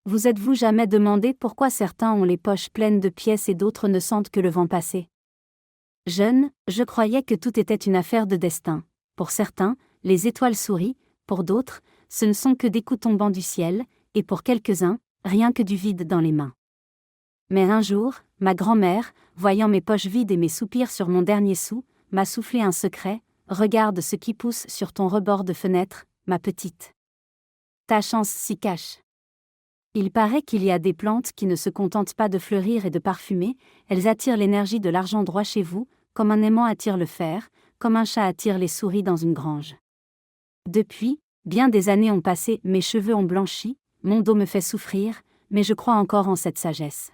Vous êtes-vous jamais demandé pourquoi certains ont les poches pleines de pièces et d'autres ne sentent que le vent passer? Jeune, je croyais que tout était une affaire de destin. Pour certains, les étoiles sourient, pour d'autres, ce ne sont que des coups tombant du ciel, et pour quelques-uns, rien que du vide dans les mains. Mais un jour, ma grand-mère, voyant mes poches vides et mes soupirs sur mon dernier sou, m'a soufflé un secret: regarde ce qui pousse sur ton rebord de fenêtre, ma petite. Ta chance s'y cache. Il paraît qu'il y a des plantes qui ne se contentent pas de fleurir et de parfumer, elles attirent l'énergie de l'argent droit chez vous, comme un aimant attire le fer, comme un chat attire les souris dans une grange. Depuis, bien des années ont passé, mes cheveux ont blanchi, mon dos me fait souffrir, mais je crois encore en cette sagesse.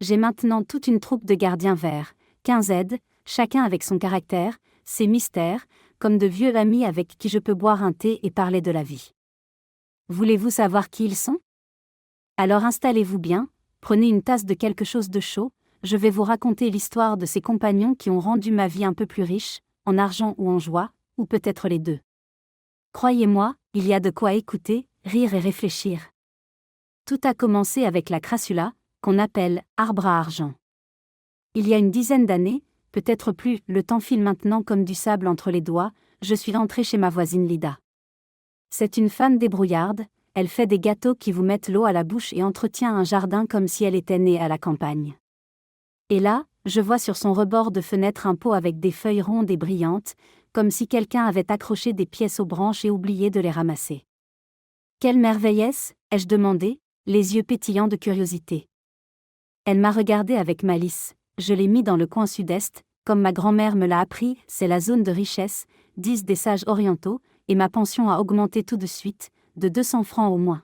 J'ai maintenant toute une troupe de gardiens verts, 15 aides, chacun avec son caractère, ses mystères, comme de vieux amis avec qui je peux boire un thé et parler de la vie. Voulez-vous savoir qui ils sont? Alors installez-vous bien, prenez une tasse de quelque chose de chaud, je vais vous raconter l'histoire de ces compagnons qui ont rendu ma vie un peu plus riche, en argent ou en joie, ou peut-être les deux. Croyez-moi, il y a de quoi écouter, rire et réfléchir. Tout a commencé avec la crassula, qu'on appelle arbre à argent. Il y a une dizaine d'années, peut-être plus, le temps file maintenant comme du sable entre les doigts, je suis rentrée chez ma voisine Lida. C'est une femme débrouillarde, elle fait des gâteaux qui vous mettent l'eau à la bouche et entretient un jardin comme si elle était née à la campagne. Et là, je vois sur son rebord de fenêtre un pot avec des feuilles rondes et brillantes, comme si quelqu'un avait accroché des pièces aux branches et oublié de les ramasser. Quelle merveille est-ce? Ai-je demandé, les yeux pétillants de curiosité. Elle m'a regardé avec malice, je l'ai mis dans le coin sud-est, comme ma grand-mère me l'a appris, c'est la zone de richesse, disent des sages orientaux, et ma pension a augmenté tout de suite, de 200 francs au moins.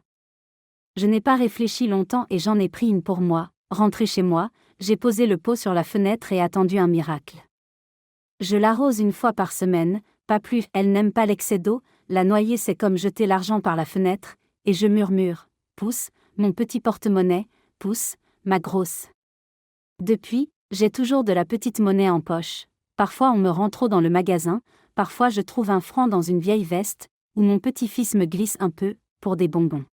Je n'ai pas réfléchi longtemps et j'en ai pris une pour moi, rentré chez moi, j'ai posé le pot sur la fenêtre et attendu un miracle. Je l'arrose une fois par semaine, pas plus, elle n'aime pas l'excès d'eau, la noyer c'est comme jeter l'argent par la fenêtre, et je murmure: pousse, mon petit porte-monnaie, pousse, ma grosse. Depuis, j'ai toujours de la petite monnaie en poche, parfois on me rend trop dans le magasin, parfois je trouve un franc dans une vieille veste, où mon petit-fils me glisse un peu, pour des bonbons.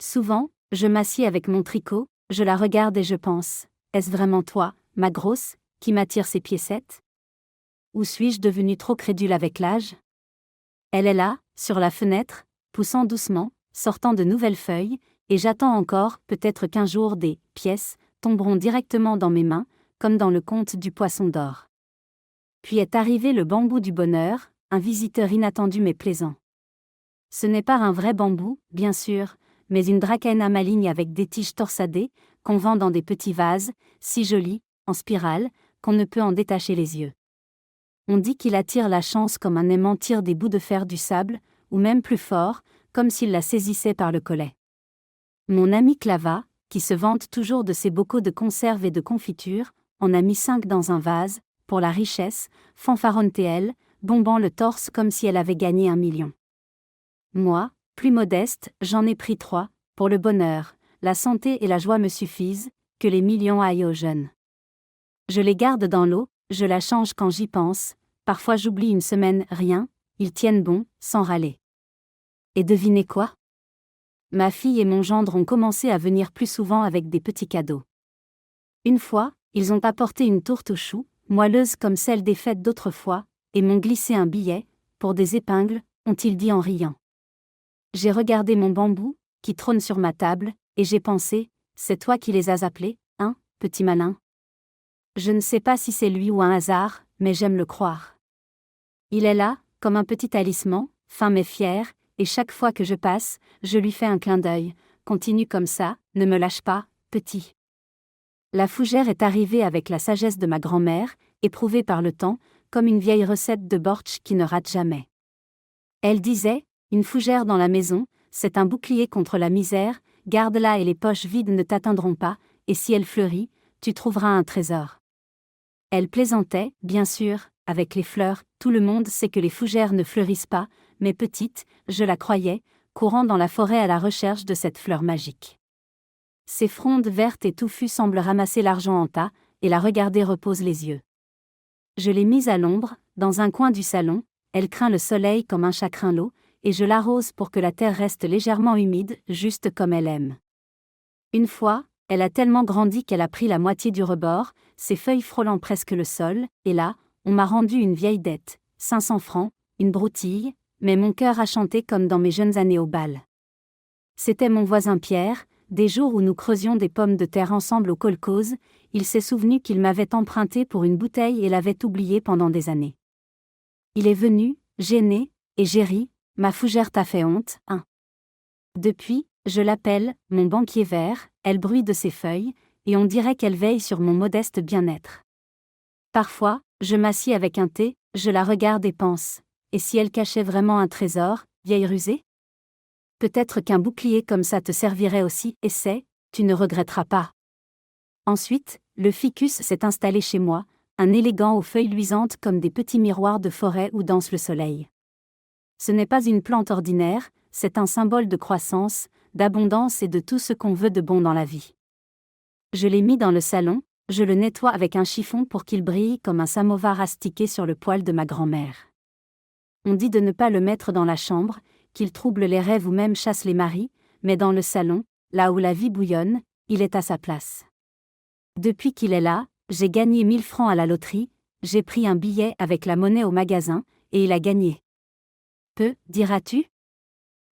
Souvent, je m'assieds avec mon tricot, je la regarde et je pense: est-ce vraiment toi, ma grosse, qui m'attire ces piécettes? Ou suis-je devenue trop crédule avec l'âge? Elle est là, sur la fenêtre, poussant doucement, sortant de nouvelles feuilles, et j'attends encore, peut-être qu'un jour des pièces tomberont directement dans mes mains, comme dans le conte du poisson d'or. Puis est arrivé le bambou du bonheur, un visiteur inattendu mais plaisant. Ce n'est pas un vrai bambou, bien sûr, mais une Dracaena maligne avec des tiges torsadées, qu'on vend dans des petits vases, si jolis, en spirale, qu'on ne peut en détacher les yeux. On dit qu'il attire la chance comme un aimant tire des bouts de fer du sable, ou même plus fort, comme s'il la saisissait par le collet. Mon ami Clava, qui se vante toujours de ses bocaux de conserve et de confiture, en a mis 5 dans un vase, pour la richesse, fanfaronne-t-elle, bombant le torse comme si elle avait gagné 1 million. Moi, plus modeste, j'en ai pris 3, pour le bonheur, la santé et la joie me suffisent, que les millions aillent aux jeunes. Je les garde dans l'eau, je la change quand j'y pense, parfois j'oublie une semaine, rien, ils tiennent bon, sans râler. Et devinez quoi? Ma fille et mon gendre ont commencé à venir plus souvent avec des petits cadeaux. Une fois, ils ont apporté une tourte aux choux, moelleuse comme celle des fêtes d'autrefois, et m'ont glissé un billet, pour des épingles, ont-ils dit en riant. J'ai regardé mon bambou, qui trône sur ma table, et j'ai pensé: c'est toi qui les as appelés, hein, petit malin? Je ne sais pas si c'est lui ou un hasard, mais j'aime le croire. Il est là, comme un petit talisman, fin mais fier, et chaque fois que je passe, je lui fais un clin d'œil: continue comme ça, ne me lâche pas, petit. La fougère est arrivée avec la sagesse de ma grand-mère, éprouvée par le temps, comme une vieille recette de Bortsch qui ne rate jamais. Elle disait: une fougère dans la maison, c'est un bouclier contre la misère, garde-la et les poches vides ne t'atteindront pas, et si elle fleurit, tu trouveras un trésor. Elle plaisantait, bien sûr, avec les fleurs, tout le monde sait que les fougères ne fleurissent pas, mais petite, je la croyais, courant dans la forêt à la recherche de cette fleur magique. Ses frondes vertes et touffues semblent ramasser l'argent en tas, et la regarder repose les yeux. Je l'ai mise à l'ombre, dans un coin du salon, elle craint le soleil comme un chat craint l'eau, et je l'arrose pour que la terre reste légèrement humide, juste comme elle aime. Une fois, elle a tellement grandi qu'elle a pris la moitié du rebord, ses feuilles frôlant presque le sol, et là, on m'a rendu une vieille dette, 500 francs, une broutille, mais mon cœur a chanté comme dans mes jeunes années au bal. C'était mon voisin Pierre, des jours où nous creusions des pommes de terre ensemble au kolkhoz, il s'est souvenu qu'il m'avait emprunté pour une bouteille et l'avait oublié pendant des années. Il est venu, gêné, et j'ai ri, ma fougère t'a fait honte, hein. Depuis, je l'appelle, mon banquier vert, elle bruit de ses feuilles, et on dirait qu'elle veille sur mon modeste bien-être. Parfois, je m'assieds avec un thé, je la regarde et pense, et si elle cachait vraiment un trésor, vieille rusée ? Peut-être qu'un bouclier comme ça te servirait aussi, essaie, tu ne regretteras pas. Ensuite, le ficus s'est installé chez moi, un élégant aux feuilles luisantes comme des petits miroirs de forêt où danse le soleil. Ce n'est pas une plante ordinaire, c'est un symbole de croissance, d'abondance et de tout ce qu'on veut de bon dans la vie. Je l'ai mis dans le salon, je le nettoie avec un chiffon pour qu'il brille comme un samovar astiqué sur le poêle de ma grand-mère. On dit de ne pas le mettre dans la chambre, qu'il trouble les rêves ou même chasse les maris, mais dans le salon, là où la vie bouillonne, il est à sa place. Depuis qu'il est là, j'ai gagné 1000 francs à la loterie, j'ai pris un billet avec la monnaie au magasin, et il a gagné. Peu, diras-tu ?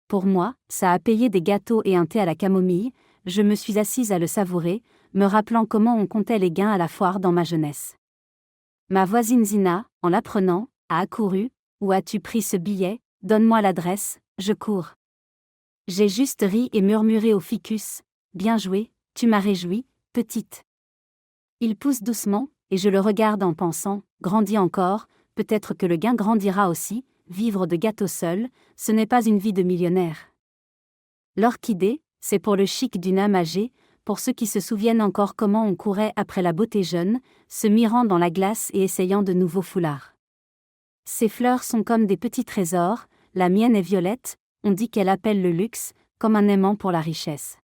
Pour moi, ça a payé des gâteaux et un thé à la camomille, je me suis assise à le savourer, me rappelant comment on comptait les gains à la foire dans ma jeunesse. Ma voisine Zina, en l'apprenant, a accouru. Où as-tu pris ce billet ? Donne-moi l'adresse, je cours. J'ai juste ri et murmuré au ficus, bien joué, tu m'as réjoui, petite. Il pousse doucement, et je le regarde en pensant, grandis encore, peut-être que le gain grandira aussi, vivre de gâteau seul, ce n'est pas une vie de millionnaire. L'orchidée, c'est pour le chic d'une âme âgée, pour ceux qui se souviennent encore comment on courait après la beauté jeune, se mirant dans la glace et essayant de nouveaux foulards. Ces fleurs sont comme des petits trésors, la mienne est violette, on dit qu'elle appelle le luxe, comme un aimant pour la richesse.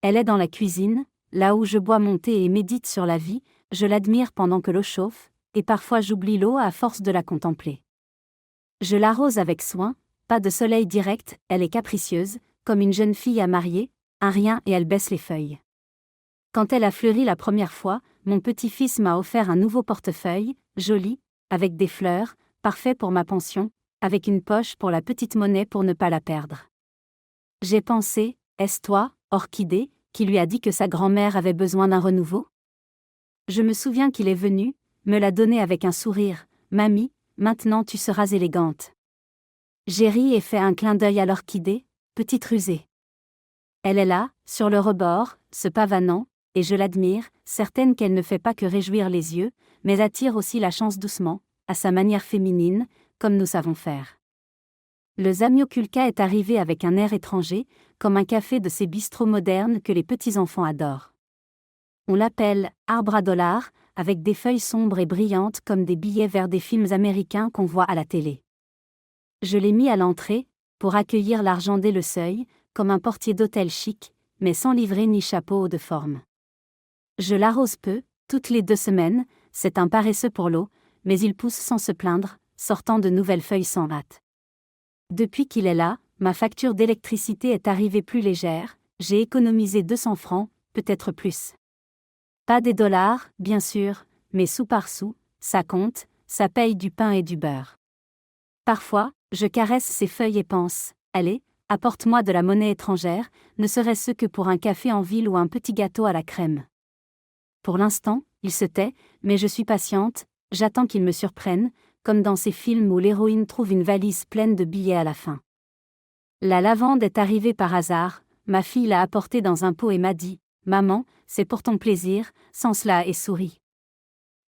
Elle est dans la cuisine, là où je bois mon thé et médite sur la vie, je l'admire pendant que l'eau chauffe, et parfois j'oublie l'eau à force de la contempler. Je l'arrose avec soin, pas de soleil direct, elle est capricieuse, comme une jeune fille à marier, un rien et elle baisse les feuilles. Quand elle a fleuri la première fois, mon petit-fils m'a offert un nouveau portefeuille, joli, avec des fleurs, parfait pour ma pension, avec une poche pour la petite monnaie pour ne pas la perdre. J'ai pensé, est-ce toi, Orchidée, qui lui a dit que sa grand-mère avait besoin d'un renouveau ? Je me souviens qu'il est venu, me l'a donné avec un sourire, Mamie, maintenant tu seras élégante. J'ai ri et fait un clin d'œil à l'orchidée, petite rusée. Elle est là, sur le rebord, se pavanant, et je l'admire, certaine qu'elle ne fait pas que réjouir les yeux, mais attire aussi la chance doucement, à sa manière féminine, comme nous savons faire. Le Zamioculca est arrivé avec un air étranger, comme un café de ces bistrots modernes que les petits-enfants adorent. On l'appelle « arbre à dollars », avec des feuilles sombres et brillantes comme des billets verts des films américains qu'on voit à la télé. Je l'ai mis à l'entrée, pour accueillir l'argent dès le seuil, comme un portier d'hôtel chic, mais sans livret ni chapeau de forme. Je l'arrose peu, toutes les 2 semaines, c'est un paresseux pour l'eau, mais il pousse sans se plaindre, sortant de nouvelles feuilles sans hâte. Depuis qu'il est là, ma facture d'électricité est arrivée plus légère, j'ai économisé 200 francs, peut-être plus. Pas des dollars, bien sûr, mais sou par sou, ça compte, ça paye du pain et du beurre. Parfois, je caresse ces feuilles et pense, allez, apporte-moi de la monnaie étrangère, ne serait-ce que pour un café en ville ou un petit gâteau à la crème. Pour l'instant, il se tait, mais je suis patiente, j'attends qu'il me surprenne, comme dans ces films où l'héroïne trouve une valise pleine de billets à la fin. La lavande est arrivée par hasard, ma fille l'a apportée dans un pot et m'a dit « Maman, c'est pour ton plaisir », sans cela et sourit.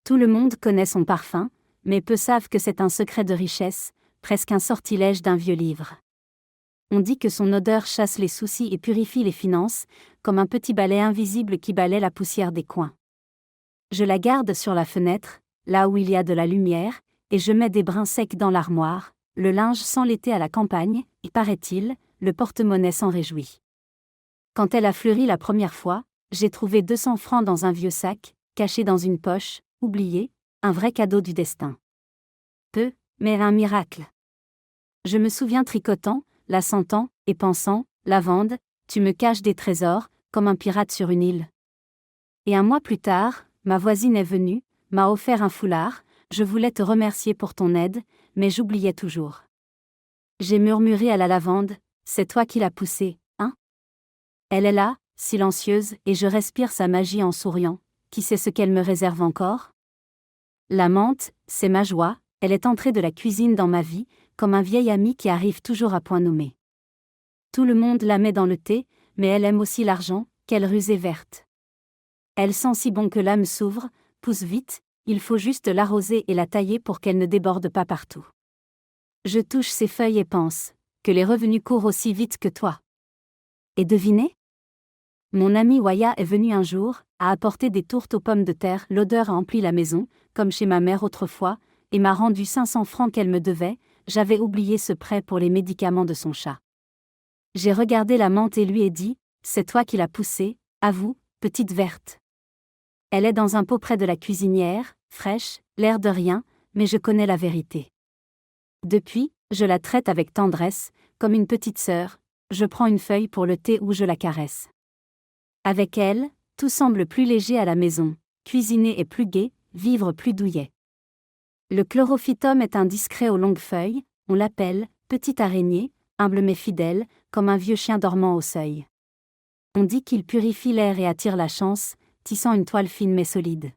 Tout le monde connaît son parfum, mais peu savent que c'est un secret de richesse, presque un sortilège d'un vieux livre. On dit que son odeur chasse les soucis et purifie les finances, comme un petit balai invisible qui balaie la poussière des coins. Je la garde sur la fenêtre, là où il y a de la lumière, et je mets des brins secs dans l'armoire, le linge sans l'été à la campagne, et paraît-il, le porte-monnaie s'en réjouit. Quand elle a fleuri la première fois, j'ai trouvé 200 francs dans un vieux sac, caché dans une poche, oublié, un vrai cadeau du destin. Peu, mais un miracle. Je me souviens tricotant, la sentant, et pensant, lavande, tu me caches des trésors, comme un pirate sur une île. Et un mois plus tard, ma voisine est venue, m'a offert un foulard, je voulais te remercier pour ton aide, mais j'oubliais toujours. J'ai murmuré à la lavande, c'est toi qui l'as poussée, hein? Elle est là, silencieuse, et je respire sa magie en souriant, qui sait ce qu'elle me réserve encore? La menthe, c'est ma joie, elle est entrée de la cuisine dans ma vie, comme un vieil ami qui arrive toujours à point nommé. Tout le monde la met dans le thé, mais elle aime aussi l'argent, quelle rusée verte. Elle sent si bon que l'âme s'ouvre, pousse vite, il faut juste l'arroser et la tailler pour qu'elle ne déborde pas partout. Je touche ses feuilles et pense, que les revenus courent aussi vite que toi. Et devinez? Mon ami Waya est venu un jour, a apporté des tourtes aux pommes de terre, l'odeur a empli la maison, comme chez ma mère autrefois, et m'a rendu 500 francs qu'elle me devait, j'avais oublié ce prêt pour les médicaments de son chat. J'ai regardé la menthe et lui ai dit, c'est toi qui l'as poussée, à vous, petite verte. Elle est dans un pot près de la cuisinière, fraîche, l'air de rien, mais je connais la vérité. Depuis, je la traite avec tendresse, comme une petite sœur, je prends une feuille pour le thé ou je la caresse. Avec elle, tout semble plus léger à la maison, cuisiner est plus gai, vivre plus douillet. Le chlorophytum est un discret aux longues feuilles, on l'appelle « petite araignée », humble mais fidèle, comme un vieux chien dormant au seuil. On dit qu'il purifie l'air et attire la chance, tissant une toile fine mais solide.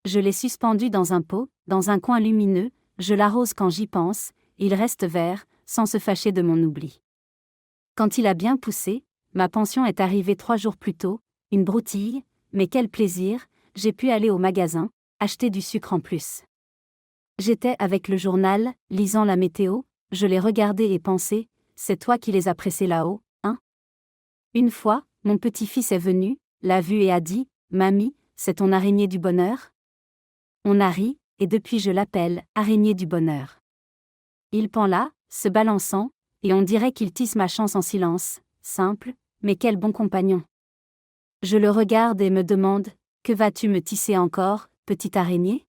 Je l'ai suspendu dans un pot, dans un coin lumineux, je l'arrose quand j'y pense, il reste vert, sans se fâcher de mon oubli. Quand il a bien poussé, ma pension est arrivée 3 jours plus tôt, une broutille, mais quel plaisir, j'ai pu aller au magasin, acheter du sucre en plus. J'étais avec le journal, lisant la météo, je l'ai regardé et pensé, c'est toi qui les as pressés là-haut, hein? Une fois, mon petit-fils est venu, l'a vu et a dit, Mamie, c'est ton araignée du bonheur? On a ri, et depuis je l'appelle araignée du bonheur. Il pend là, se balançant, et on dirait qu'il tisse ma chance en silence, simple, mais quel bon compagnon. Je le regarde et me demande, que vas-tu me tisser encore, petite araignée?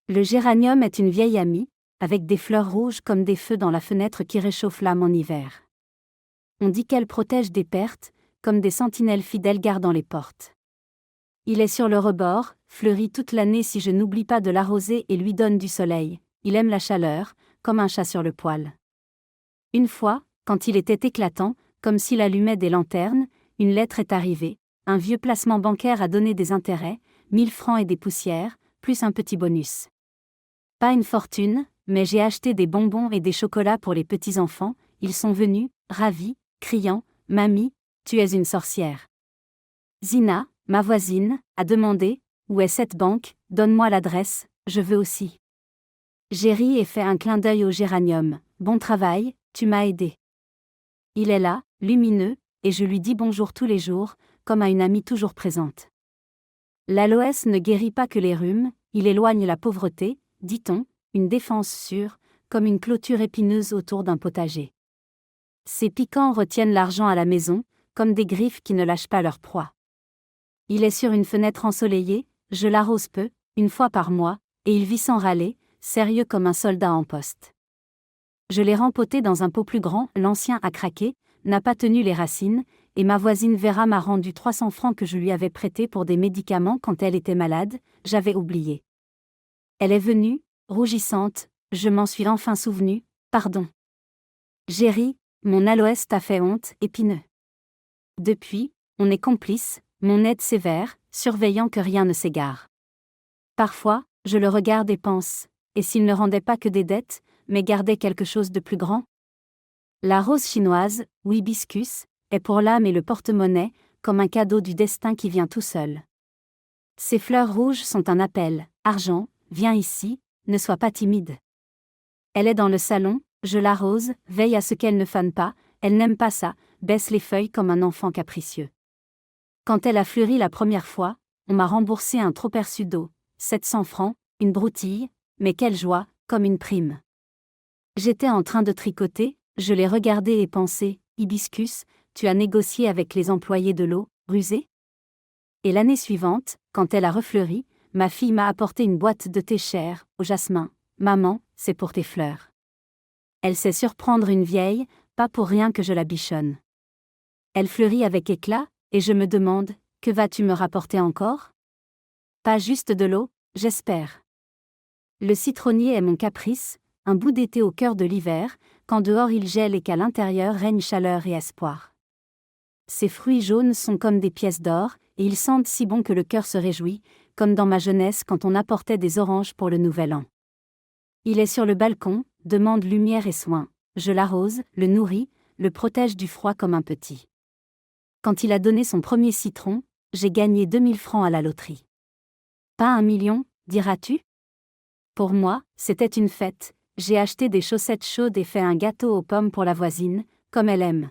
Le géranium est une vieille amie, avec des fleurs rouges comme des feux dans la fenêtre qui réchauffent l'âme en hiver. On dit qu'elle protège des pertes, comme des sentinelles fidèles gardant les portes. Il est sur le rebord, fleurit toute l'année si je n'oublie pas de l'arroser et lui donne du soleil, il aime la chaleur, comme un chat sur le poil. Une fois, quand il était éclatant, comme s'il allumait des lanternes, une lettre est arrivée, un vieux placement bancaire a donné des intérêts, 1000 francs et des poussières, plus un petit bonus. Pas une fortune, mais j'ai acheté des bonbons et des chocolats pour les petits-enfants, ils sont venus, ravis, criant, « Mamie, tu es une sorcière !» Zina, ma voisine, a demandé, « Où est cette banque, donne-moi l'adresse, je veux aussi. » J'ai ri et fait un clin d'œil au géranium, « Bon travail, tu m'as aidé. » Il est là, lumineux, et je lui dis bonjour tous les jours, comme à une amie toujours présente. L'aloès ne guérit pas que les rhumes, il éloigne la pauvreté, dit-on, une défense sûre, comme une clôture épineuse autour d'un potager. Ces piquants retiennent l'argent à la maison, comme des griffes qui ne lâchent pas leur proie. Il est sur une fenêtre ensoleillée, je l'arrose peu, une fois par mois, et il vit sans râler, sérieux comme un soldat en poste. Je l'ai rempoté dans un pot plus grand, l'ancien a craqué, n'a pas tenu les racines, et ma voisine Vera m'a rendu 300 francs que je lui avais prêtés pour des médicaments quand elle était malade, j'avais oublié. Elle est venue, rougissante, je m'en suis enfin souvenu, pardon. J'ai ri, mon aloès t'a fait honte, épineux. Depuis, on est complices, mon aide sévère, surveillant que rien ne s'égare. Parfois, je le regarde et pense, et s'il ne rendait pas que des dettes, mais gardait quelque chose de plus grand? La rose chinoise, ou hibiscus, est pour l'âme et le porte-monnaie, comme un cadeau du destin qui vient tout seul. Ces fleurs rouges sont un appel, argent, viens ici, ne sois pas timide. Elle est dans le salon, je l'arrose, veille à ce qu'elle ne fane pas, elle n'aime pas ça, baisse les feuilles comme un enfant capricieux. Quand elle a fleuri la première fois, on m'a remboursé un trop-perçu d'eau, 700 francs, une broutille, mais quelle joie, comme une prime. J'étais en train de tricoter, je l'ai regardé et pensé, hibiscus, tu as négocié avec les employés de l'eau, rusé? Et l'année suivante, quand elle a refleuri, ma fille m'a apporté une boîte de thé cher, au jasmin. Maman, c'est pour tes fleurs. Elle sait surprendre une vieille, pas pour rien que je la bichonne. Elle fleurit avec éclat, et je me demande, que vas-tu me rapporter encore? Pas juste de l'eau, j'espère. Le citronnier est mon caprice, un bout d'été au cœur de l'hiver, quand dehors il gèle et qu'à l'intérieur règne chaleur et espoir. Ces fruits jaunes sont comme des pièces d'or, et ils sentent si bon que le cœur se réjouit, comme dans ma jeunesse quand on apportait des oranges pour le nouvel an. Il est sur le balcon, demande lumière et soin, je l'arrose, le nourris, le protège du froid comme un petit. Quand il a donné son premier citron, j'ai gagné 2000 francs à la loterie. Pas 1 million, diras-tu? Pour moi, c'était une fête, j'ai acheté des chaussettes chaudes et fait un gâteau aux pommes pour la voisine, comme elle aime.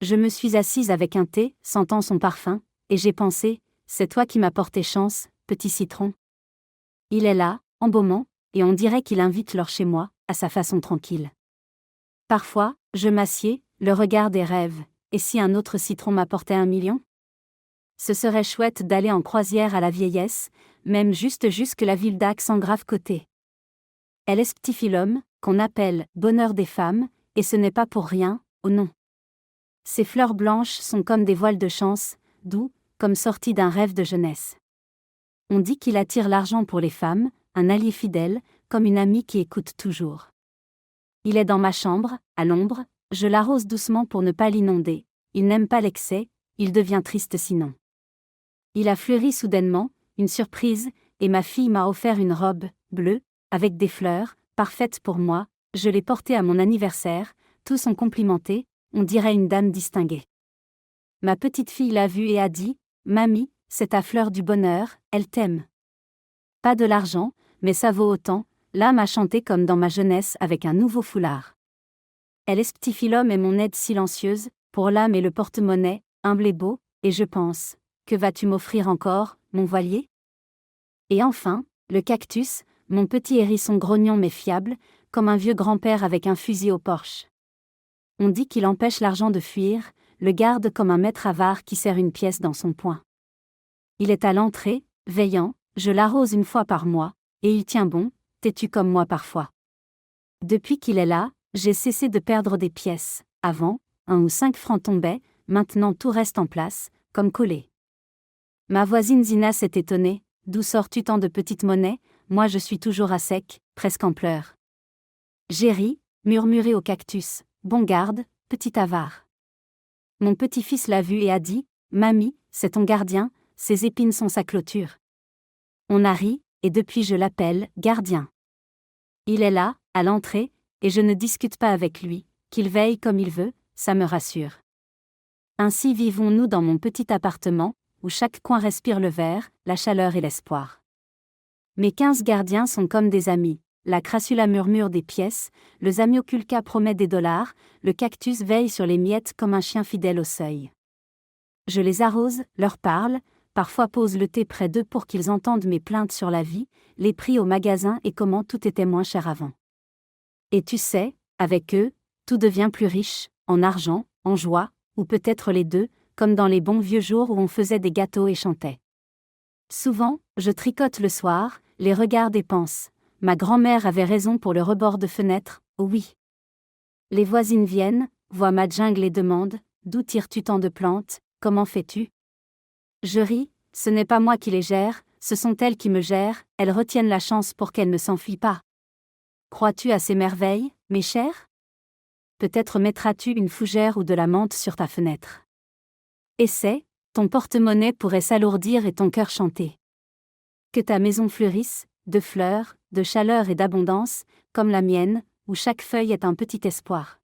Je me suis assise avec un thé, sentant son parfum, et j'ai pensé, c'est toi qui m'as porté chance, petit citron. Il est là, embaumant, et on dirait qu'il invite l'or chez moi, à sa façon tranquille. Parfois, je m'assieds, le regarde et rêve, et si un autre citron m'apportait 1 million? Ce serait chouette d'aller en croisière à la vieillesse, même jusque la ville d'Aix en grave côté. Elle est Stiphyllum, qu'on appelle « bonheur des femmes », et ce n'est pas pour rien, oh non. Ces fleurs blanches sont comme des voiles de chance, doux, comme sortis d'un rêve de jeunesse. On dit qu'il attire l'argent pour les femmes, un allié fidèle, comme une amie qui écoute toujours. Il est dans ma chambre, à l'ombre, je l'arrose doucement pour ne pas l'inonder, il n'aime pas l'excès, il devient triste sinon. Il a fleuri soudainement, une surprise, et ma fille m'a offert une robe, bleue, avec des fleurs, parfaite pour moi, je l'ai portée à mon anniversaire, tous ont complimenté, on dirait une dame distinguée. Ma petite fille l'a vue et a dit, « Mamie, c'est ta fleur du bonheur, elle t'aime. » Pas de l'argent, mais ça vaut autant, l'âme a chanté comme dans ma jeunesse avec un nouveau foulard. Elle est Stiphyllum et mon aide silencieuse, pour l'âme et le porte-monnaie, humble et beau, et je pense, que vas-tu m'offrir encore, mon voilier? Et enfin, le cactus, mon petit hérisson grognon mais fiable, comme un vieux grand-père avec un fusil au porche. On dit qu'il empêche l'argent de fuir, le garde comme un maître avare qui serre une pièce dans son poing. Il est à l'entrée, veillant, je l'arrose une fois par mois, et il tient bon, têtu comme moi parfois. Depuis qu'il est là, j'ai cessé de perdre des pièces, avant, 1 ou 5 francs tombaient, maintenant tout reste en place, comme collé. Ma voisine Zina s'est étonnée, d'où sors-tu tant de petites monnaies, moi je suis toujours à sec, presque en pleurs. J'ai ri, murmuré au cactus, bon garde, petit avare. Mon petit-fils l'a vu et a dit, Mamie, c'est ton gardien, ses épines sont sa clôture. On a ri, et depuis je l'appelle gardien. Il est là, à l'entrée, et je ne discute pas avec lui, qu'il veille comme il veut, ça me rassure. Ainsi vivons-nous dans mon petit appartement, où chaque coin respire le verre, la chaleur et l'espoir. Mes 15 gardiens sont comme des amis, la crassula murmure des pièces, le zamioculca promet des dollars, le cactus veille sur les miettes comme un chien fidèle au seuil. Je les arrose, leur parle, parfois pose le thé près d'eux pour qu'ils entendent mes plaintes sur la vie, les prix au magasin et comment tout était moins cher avant. Et tu sais, avec eux, tout devient plus riche, en argent, en joie, ou peut-être les deux, comme dans les bons vieux jours où on faisait des gâteaux et chantait. Souvent, je tricote le soir, les regarde et pense, ma grand-mère avait raison pour le rebord de fenêtre, oh oui. Les voisines viennent, voient ma jungle et demandent, d'où tires-tu tant de plantes, comment fais-tu? Je ris, ce n'est pas moi qui les gère, ce sont elles qui me gèrent, elles retiennent la chance pour qu'elles ne s'enfuient pas. Crois-tu à ces merveilles, mes chers? Peut-être mettras-tu une fougère ou de la menthe sur ta fenêtre. Essaie, ton porte-monnaie pourrait s'alourdir et ton cœur chanter. Que ta maison fleurisse, de fleurs, de chaleur et d'abondance, comme la mienne, où chaque feuille est un petit espoir.